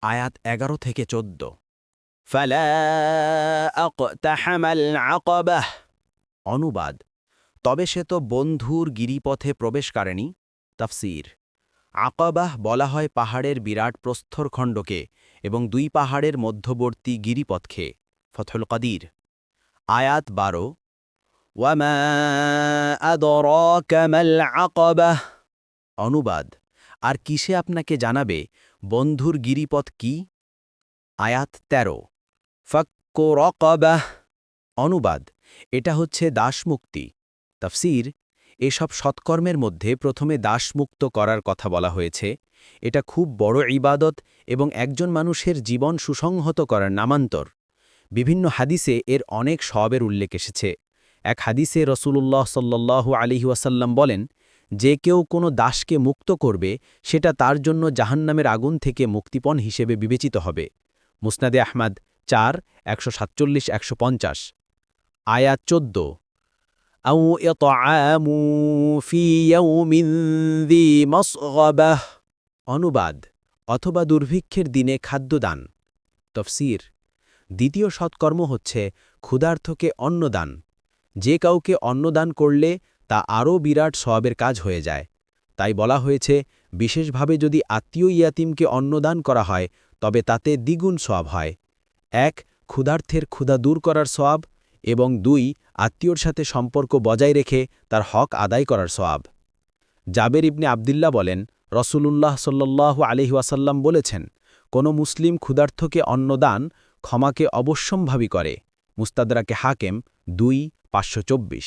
আয়াত ১১ থেকে ১৪। فلا اقتحم العقبة অনুবাদ, তবে সে তো বন্ধুর গিরিপথে প্রবেশ করেনি। তাফসীর, আকাবাহ বলা হয় পাহাড়ের বিরাট প্রস্তরখণ্ডকে এবং দুই পাহাড়ের মধ্যবর্তী গিরিপথকে। ফথুল কাদির। আয়াত ১২। وما أدراك ما العقبة অনুবাদ, আর কিসে আপনাকে জানাবে বন্ধুর গিরিপথ কি? আয়াত ১৩। فك رقبة অনুবাদ, এটা হচ্ছে দাসমুক্তি। তাফসীর, এসব সৎকর্মের মধ্যে প্রথমে দাসমুক্ত করার কথা বলা হয়েছে। এটা খুব বড় ইবাদত এবং একজন মানুষের জীবন সুসংহত করার নামান্তর। বিভিন্ন হাদিসে এর অনেক সওয়াবের উল্লেখ এসেছে। এক হাদিসে রসূলুল্লাহ সাল্লাল্লাহু আলাইহি ওয়াসাল্লাম বলেন, যে কেউ কোনো দাসকে মুক্ত করবে সেটা তার জন্য জাহান্নামের আগুন থেকে মুক্তিপণ হিসেবে বিবেচিত হবে। মুসনাদে আহমদ ৪, ১৪৭-১৫০। আয়াত ১৪। أو إطعام في يوم ذي مسغبة অনুবাদ, অথবা দুর্ভিক্ষের দিনে খাদ্যদান। তফসির, দ্বিতীয় সৎকর্ম হচ্ছে ক্ষুধার্তকে অন্নদান। যে কাউকে অন্নদান করলে তা আরও বিরাট সওয়াবের কাজ হয়ে যায়। তাই বলা হয়েছে, বিশেষভাবে যদি আত্মীয় ইয়াতিমকে অন্নদান করা হয় তবে তাতে দ্বিগুণ সওয়াব হয়। ১. ক্ষুধার্থের ক্ষুধা দূর করার সওয়াব, এবং ২. আত্মীয়র সাথে সম্পর্ক বজায় রেখে তার হক আদায় করার সওয়াব। জাবের ইবনে আবদুল্লাহ বলেন, রসূলুল্লাহ সাল্লাল্লাহু আলাইহি ওয়াসাল্লাম বলেছেন, কোনো মুসলিম ক্ষুধার্থকে অন্নদান ক্ষমাকে অবশ্যম্ভাবী করে। মুস্তাদরাকে হাকেম ২, ৫২৪।